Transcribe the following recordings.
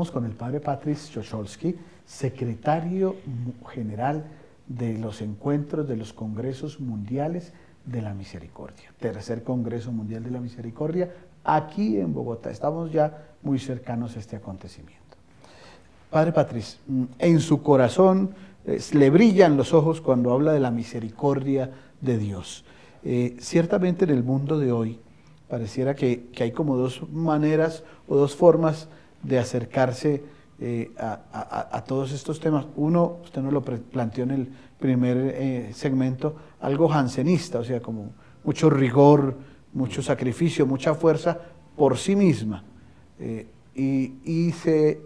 Estamos con el padre Patrice Chocholski, secretario general de los encuentros de los Congresos Mundiales de la Misericordia, tercer Congreso Mundial de la Misericordia, aquí en Bogotá. Estamos ya muy cercanos a este acontecimiento. Padre Patrice, en su corazón le brillan los ojos cuando habla de la misericordia de Dios. Ciertamente en el mundo de hoy pareciera que hay como dos maneras o dos formas de acercarse a todos estos temas. Uno, usted nos lo planteó en el primer segmento, algo jansenista, o sea, como mucho rigor, mucho sacrificio, mucha fuerza por sí misma. Y se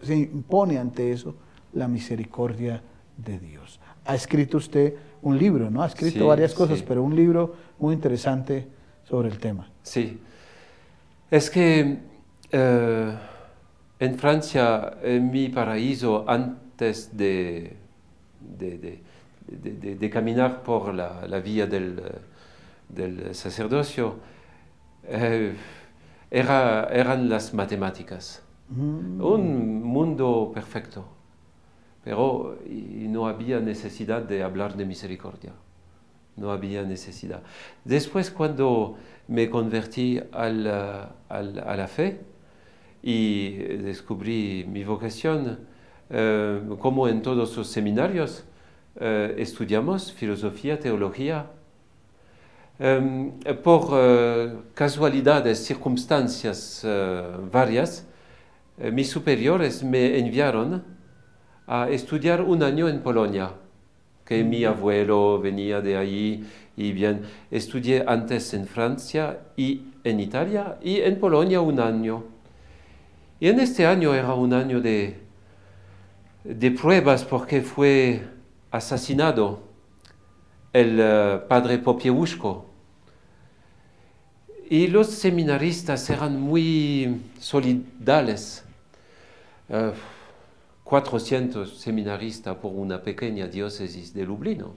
impone ante eso la misericordia de Dios. Ha escrito usted un libro, ¿no? Ha escrito varias cosas, pero un libro muy interesante sobre el tema. Sí, es que en Francia, en mi paraíso, antes de caminar por la vía del sacerdocio, eran las matemáticas. Un mundo perfecto, pero no había necesidad de hablar de misericordia. No había necesidad. Después, cuando me convertí a la fe y descubrí mi vocación, como en todos los seminarios, estudiamos filosofía, teología. Por casualidades, circunstancias varias, mis superiores me enviaron a estudiar un año en Polonia, que mi abuelo venía de allí, y bien, estudié antes en Francia y en Italia, y en Polonia un año. Y en este año era un año de pruebas, porque fue asesinado el padre Popiełuszko. Y los seminaristas eran muy solidarios. 400 seminaristas por una pequeña diócesis de Lublino.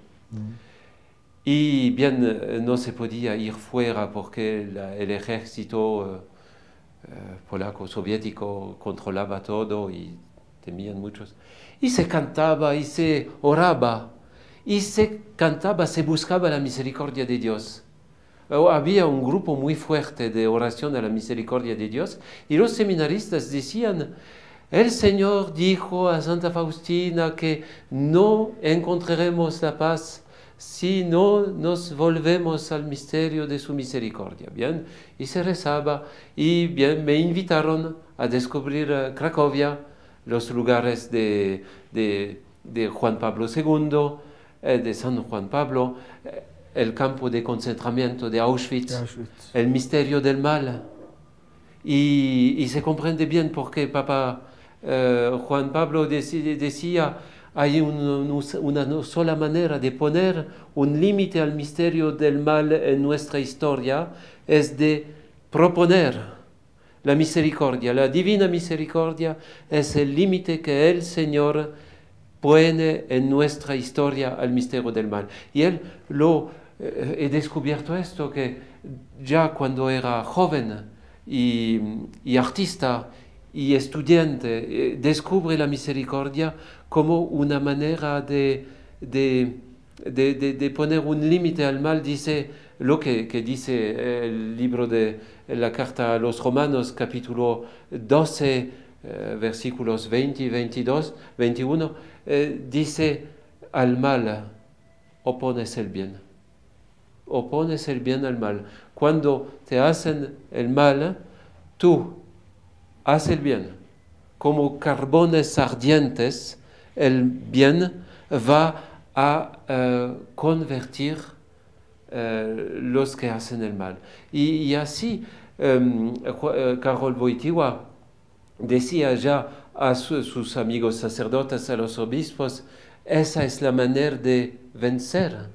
Y bien, no se podía ir fuera porque el ejército polaco soviético controlaba todo y temían muchos. Y se cantaba y se oraba, y se cantaba, se buscaba la misericordia de Dios. Había un grupo muy fuerte de oración a la misericordia de Dios, y los seminaristas decían: el Señor dijo a Santa Faustina que no encontraremos la paz si no nos volvemos al misterio de su misericordia. Bien, y se rezaba, y bien, me invitaron a descubrir Cracovia, los lugares de Juan Pablo II, de San Juan Pablo, el campo de concentramiento de Auschwitz, el misterio del mal. Y se comprende bien por qué Papa Juan Pablo decía: hay una sola manera de poner un límite al misterio del mal en nuestra historia, es de proponer la misericordia. La divina misericordia es el límite que el Señor pone en nuestra historia al misterio del mal. Y él he descubierto esto, que ya cuando era joven y artista y estudiante, descubre la misericordia como una manera de poner un límite al mal. Dice lo que dice el libro de la carta a los Romanos, capítulo 12, versículos 20 y 21, dice: al mal opones el bien. Opones el bien al mal. Cuando te hacen el mal, tú haz el bien. Como carbones ardientes, el bien va a convertir los que hacen el mal. Y así, Karol Wojtyła decía ya a sus amigos sacerdotes, a los obispos: esa es la manera de vencer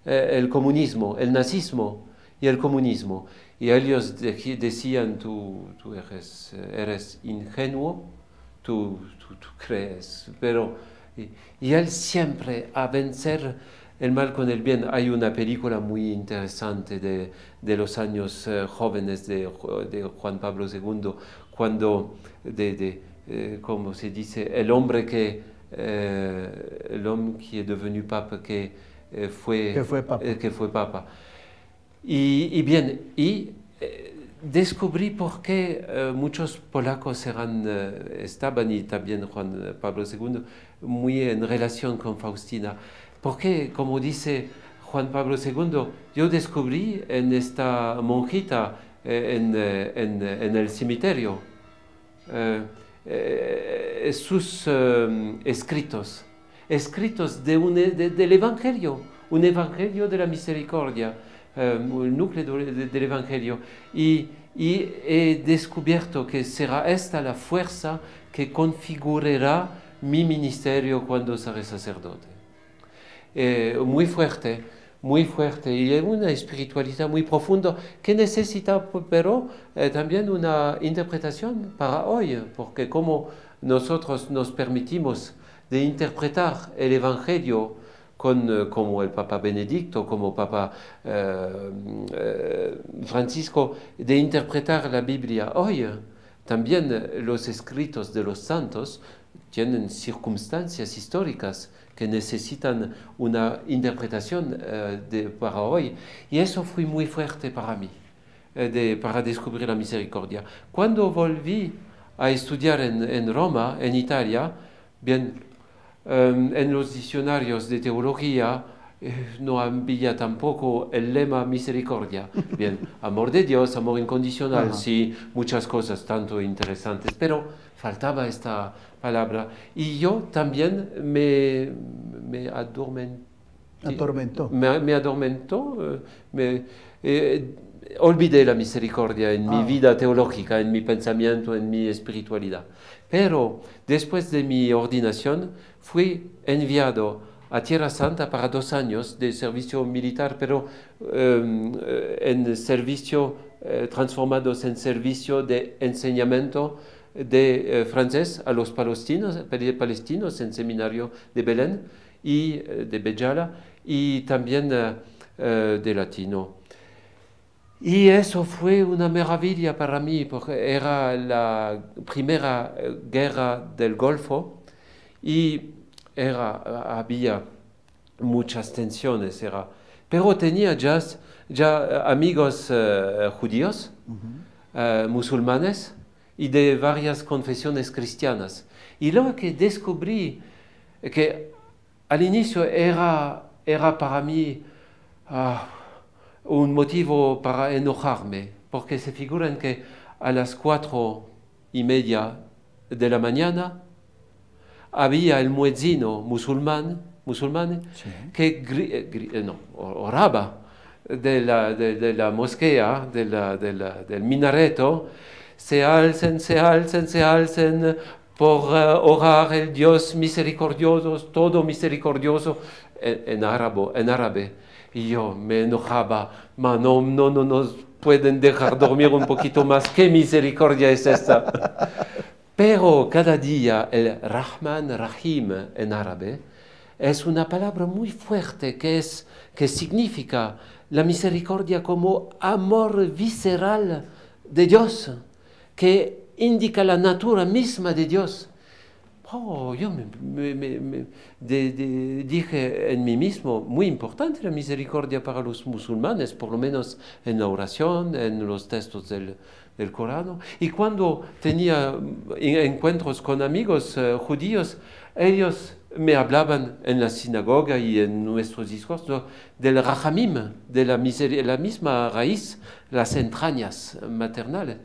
el comunismo, el nazismo y el comunismo. Y ellos decían: tú eres ingenuo, tú crees. Pero, y él siempre a vencer el mal con el bien. Hay una película muy interesante de los años jóvenes de Juan Pablo II, cuando, ¿cómo se dice? El hombre que est devenu papa, que fue papa. Y bien, descubrí por qué muchos polacos estaban, y también Juan Pablo II, muy en relación con Faustina. Porque, como dice Juan Pablo II, yo descubrí en esta monjita en el cementerio sus escritos del Evangelio, un Evangelio de la misericordia, el núcleo del Evangelio. Y he descubierto que será esta la fuerza que configurará mi ministerio cuando seré sacerdote. Muy fuerte, y una espiritualidad muy profunda que necesita, pero también una interpretación para hoy, porque como nosotros nos permitimos de interpretar el Evangelio como el Papa Benedicto, como Papa Francisco, de interpretar la Biblia hoy, también los escritos de los santos tienen circunstancias históricas que necesitan una interpretación para hoy. Y eso fue muy fuerte para mí, para descubrir la misericordia. Cuando volví a estudiar en Roma, en Italia, bien, en los diccionarios de teología no había tampoco el lema misericordia. Bien, amor de Dios, amor incondicional, sí, muchas cosas tanto interesantes, pero faltaba esta palabra. Y yo también me atormentó, olvidé la misericordia en mi vida teológica, en mi pensamiento, en mi espiritualidad. Pero después de mi ordenación fui enviado a Tierra Santa para 2 años de servicio militar, pero en servicio, transformados en servicio de enseñamiento de francés a los palestinos en seminario de Belén y de Béjala, y también de latino. Y eso fue una maravilla para mí, porque era la primera guerra del Golfo y había muchas tensiones, pero tenía ya amigos judíos, musulmanes y de varias confesiones cristianas. Y lo que descubrí, que al inicio era para mí un motivo para enojarme, porque se figuran que a las 4:30 de la mañana había el muezzino musulmán sí, que oraba de la moschea, del minareto: se alcen por orar el Dios misericordioso, todo misericordioso, en árabe. Y yo me enojaba: no nos pueden dejar dormir un poquito más, ¿qué misericordia es esta? Pero cada día el Rahman Rahim en árabe es una palabra muy fuerte que significa la misericordia como amor visceral de Dios, que indica la naturaleza misma de Dios. Yo dije en mí mismo: muy importante la misericordia para los musulmanes, por lo menos en la oración, en los textos del Corán. Y cuando tenía encuentros con amigos judíos, ellos me hablaban en la sinagoga y en nuestros discursos del Rahamim, de la misma raíz, las entrañas maternales.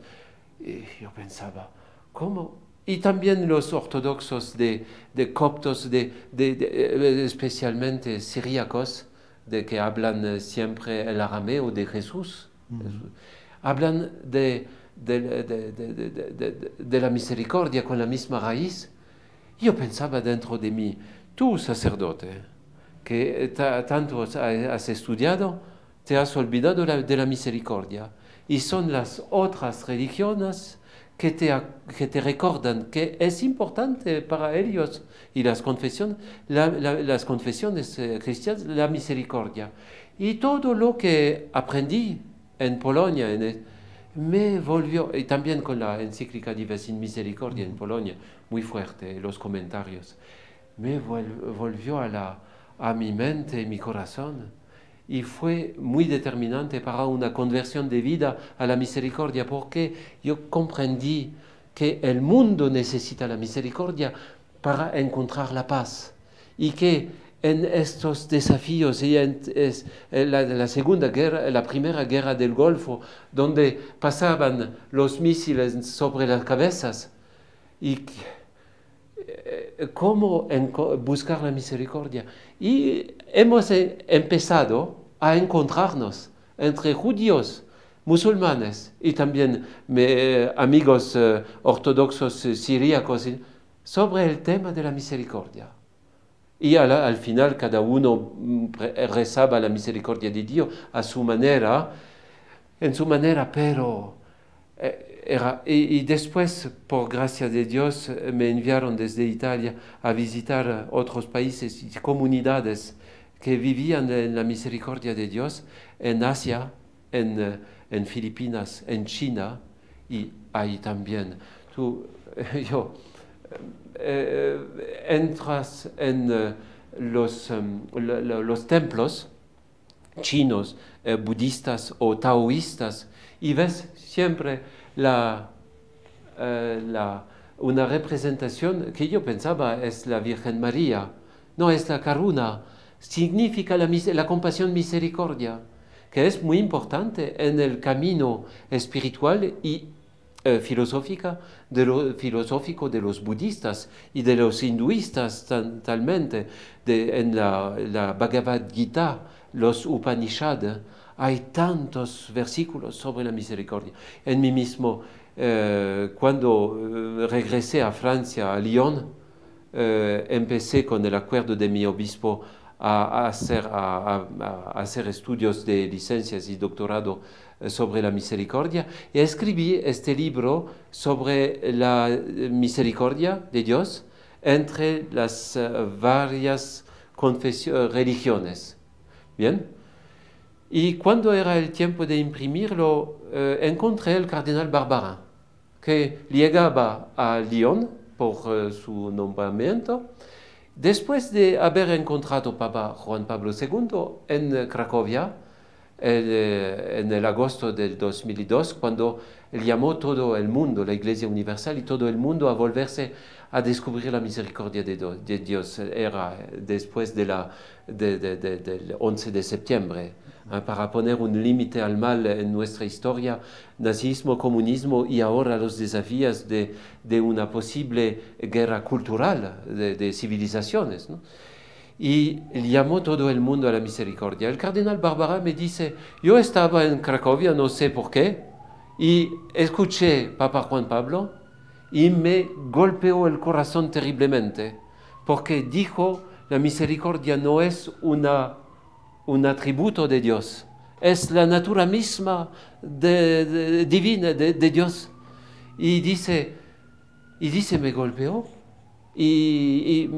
Y yo pensaba: ¿cómo? Y también los ortodoxos de coptos, especialmente siríacos, que hablan siempre el arameo de Jesús, hablan de la misericordia con la misma raíz. Yo pensaba dentro de mí: tú, sacerdote, que tanto has estudiado, te has olvidado de la misericordia. Y son las otras religiones que te recuerdan que es importante para ellos y las confesiones, las confesiones cristianas, la misericordia. Y todo lo que aprendí en Polonia, me volvió, y también con la encíclica Dives sin Misericordia en Polonia, muy fuerte, los comentarios, me volvió a mi mente y mi corazón. Y fue muy determinante para una conversión de vida a la misericordia, porque yo comprendí que el mundo necesita la misericordia para encontrar la paz. Y que en estos desafíos, y la Segunda Guerra, la Primera Guerra del Golfo, donde pasaban los misiles sobre las cabezas, y cómo buscar la misericordia. Y hemos empezado a encontrarnos entre judíos, musulmanes y también amigos ortodoxos siríacos sobre el tema de la misericordia. Y al final cada uno rezaba la misericordia de Dios a su manera, en su manera, pero y después, por gracia de Dios, me enviaron desde Italia a visitar otros países y comunidades que vivían en la misericordia de Dios, en Asia, en Filipinas, en China, y ahí también. Entras en los templos chinos, budistas o taoístas, y ves siempre una representación que yo pensaba es la Virgen María. No, es la Karuna. Significa la compasión misericordia, que es muy importante en el camino espiritual y filosófico de los budistas y de los hinduistas talmente. En la Bhagavad Gita, los Upanishads, hay tantos versículos sobre la misericordia. En mí mismo, cuando regresé a Francia, a Lyon, empecé con el acuerdo de mi obispo a hacer estudios de licencias y doctorado sobre la misericordia, y escribí este libro sobre la misericordia de Dios entre las varias religiones. ¿Bien? Y cuando era el tiempo de imprimirlo, encontré al cardenal Barbarin, que llegaba a Lyon por su nombramiento, después de haber encontrado Papa Juan Pablo II en Cracovia, en el agosto del 2002, cuando llamó todo el mundo, la Iglesia Universal y todo el mundo a volverse a descubrir la misericordia de Dios. Era después del 11 de septiembre, para poner un límite al mal en nuestra historia, nazismo, comunismo y ahora los desafíos de una posible guerra cultural de civilizaciones, ¿no? Y llamó todo el mundo a la misericordia. El cardenal Barbarin me dice, yo estaba en Cracovia, no sé por qué, y escuché Papa Juan Pablo y me golpeó el corazón terriblemente, porque dijo, la misericordia no es un atributo de Dios, es la natura misma divina de Dios. Y dice, me golpeó. Y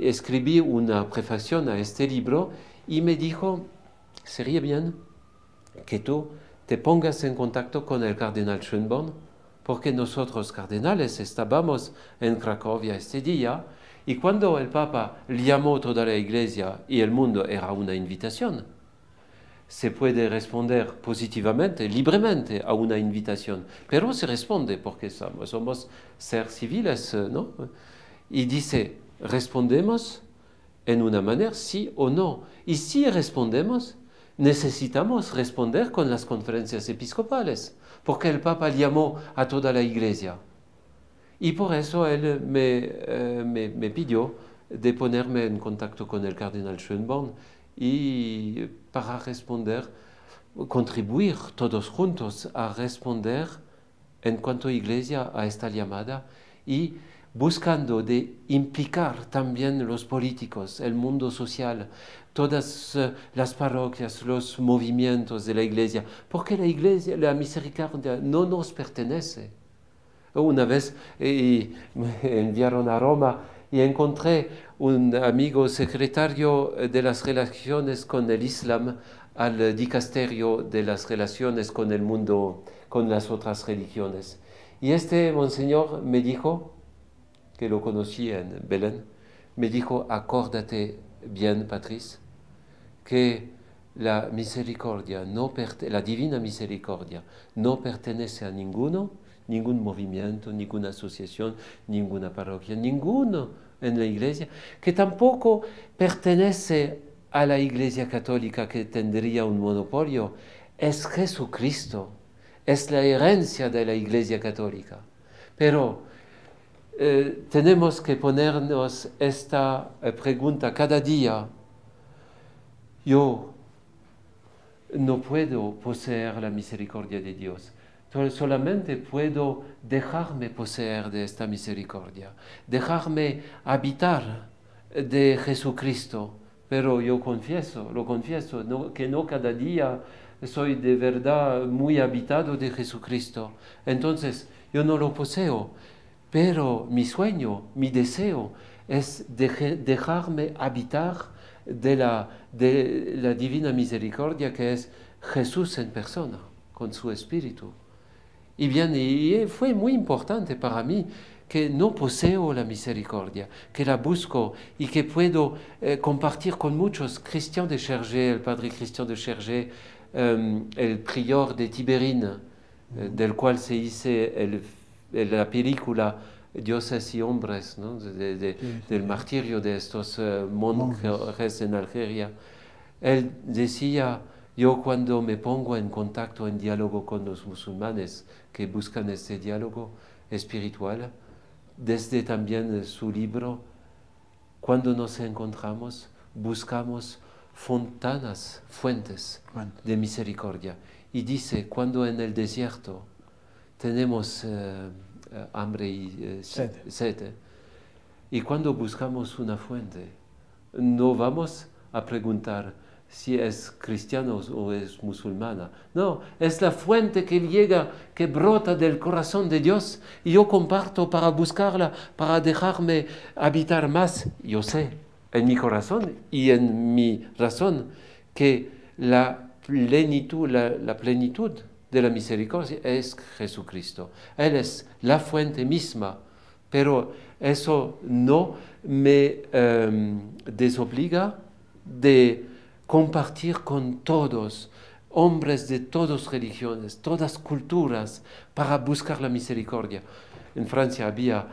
escribí una prefación a este libro y me dijo, sería bien que tú te pongas en contacto con el cardenal Schönborn, porque nosotros cardenales estábamos en Cracovia este día, y cuando el Papa llamó toda la Iglesia y el mundo, era una invitación. Se puede responder positivamente, libremente a una invitación, pero se responde porque somos seres civiles, ¿no? Y dice, respondemos en una manera, sí o no. Y si respondemos, necesitamos responder con las conferencias episcopales, porque el Papa llamó a toda la Iglesia. Y por eso él me pidió de ponerme en contacto con el cardenal Schönborn y para responder, contribuir todos juntos a responder en cuanto a Iglesia a esta llamada y buscando de implicar también los políticos, el mundo social, todas las parroquias, los movimientos de la Iglesia, porque la Iglesia, la misericordia no nos pertenece. Una vez me enviaron a Roma y encontré un amigo secretario de las relaciones con el Islam al dicasterio de las relaciones con el mundo, con las otras religiones. Y este monseñor me dijo, que lo conocí en Belén, me dijo, acuérdate bien, Patrice, que la misericordia, la divina misericordia, no pertenece a ningún movimiento, ninguna asociación, ninguna parroquia, ninguno en la iglesia, que tampoco pertenece a la iglesia católica que tendría un monopolio. Es Jesucristo, es la herencia de la iglesia católica. Pero tenemos que ponernos esta pregunta cada día. Yo no puedo poseer la misericordia de Dios. Solamente puedo dejarme poseer de esta misericordia, dejarme habitar de Jesucristo. Pero yo lo confieso, que no cada día soy de verdad muy habitado de Jesucristo. Entonces, yo no lo poseo. Pero mi sueño, mi deseo es dejarme habitar de la divina misericordia que es Jesús en persona, con su espíritu. Y bien, y fue muy importante para mí que no poseo la misericordia, que la busco y que puedo compartir con muchos. Christian de Chergé, el padre Christian de Chergé, el prior de Tiberine, del cual se hizo la película Dioses y Hombres, ¿no? Del martirio de estos monjes en Algeria. Él decía, yo cuando me pongo en contacto, en diálogo con los musulmanes que buscan este diálogo espiritual, desde también su libro, cuando nos encontramos, buscamos fuentes de misericordia. Y dice, cuando en el desierto tenemos hambre y sed, y cuando buscamos una fuente, no vamos a preguntar si es cristiano o es musulmana. No, es la fuente que llega, que brota del corazón de Dios, y yo comparto para buscarla, para dejarme habitar más. Yo sé, en mi corazón y en mi razón, que la plenitud de la misericordia es Jesucristo. Él es la fuente misma, pero eso no me desobliga de compartir con todos, hombres de todas religiones, todas culturas, para buscar la misericordia. En Francia había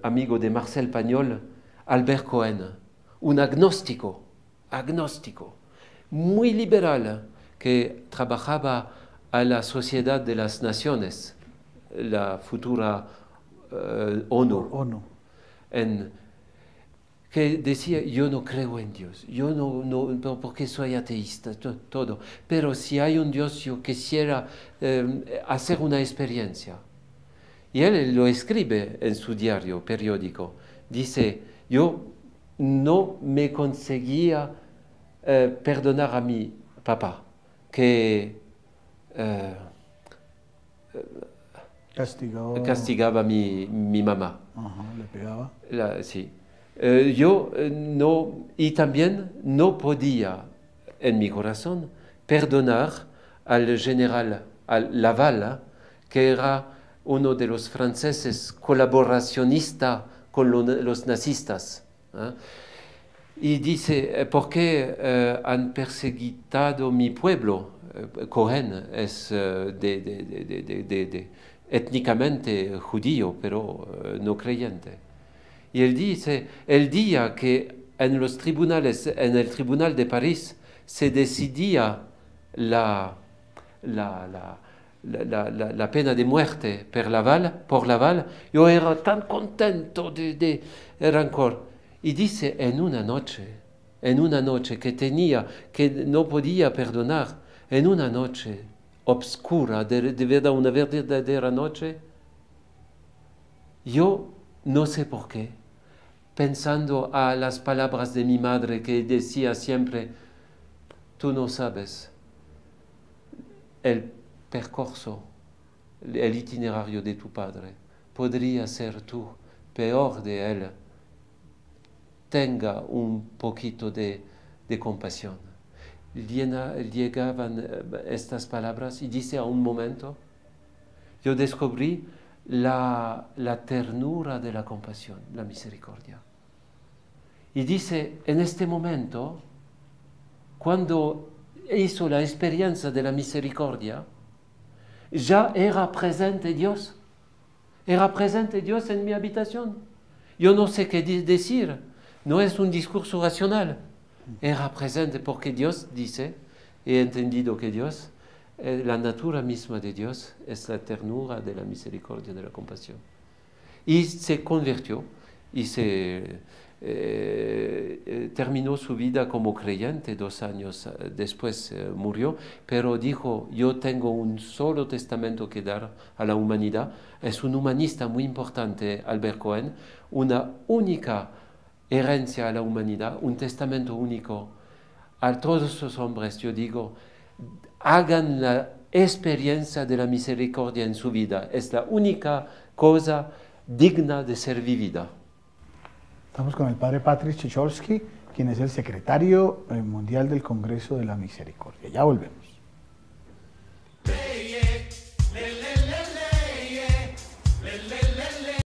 amigo de Marcel Pagnol, Albert Cohen, un agnóstico, muy liberal, que trabajaba a la Sociedad de las Naciones, la futura ONU. Que decía, yo no creo en Dios, yo no porque soy ateísta, todo, pero si hay un Dios, yo quisiera hacer una experiencia. Y él lo escribe en su diario periódico. Dice, yo no me conseguía perdonar a mi papá, que castigaba a mi mamá. Ajá, le pegaba. Sí. Y también no podía en mi corazón perdonar al general Laval, que era uno de los franceses colaboracionistas con los nazistas. Y dice, ¿por qué han perseguido mi pueblo? Cohen es étnicamente judío, pero no creyente. Y él dice, el día que en los tribunales, en el tribunal de París, se decidía la pena de muerte por Laval, yo era tan contento de rancor. Y dice, en una noche que no podía perdonar, en una noche obscura, de verdad, una verdadera noche, yo no sé por qué, pensando a las palabras de mi madre que decía siempre, tú no sabes el percorso, el itinerario de tu padre, podría ser tú peor de él, tenga un poquito de compasión. Llegaban estas palabras y dice a un momento, yo descubrí la ternura de la compasión, la misericordia. Y dice, en este momento, cuando hizo la experiencia de la misericordia, ya era presente Dios. Era presente Dios en mi habitación. Yo no sé qué decir, no es un discurso racional. Era presente porque Dios dice, he entendido que Dios, la natura misma de Dios es la ternura de la misericordia, de la compasión. Y se convirtió y terminó su vida como creyente, 2 años después murió, pero dijo, yo tengo un solo testamento que dar a la humanidad. Es un humanista muy importante, Albert Cohen, una única herencia a la humanidad, un testamento único a todos los hombres. Yo digo, hagan la experiencia de la misericordia en su vida. Es la única cosa digna de ser vivida. Estamos con el padre Patrick Ciesiolski, quien es el secretario mundial del Congreso de la Misericordia. Ya volvemos.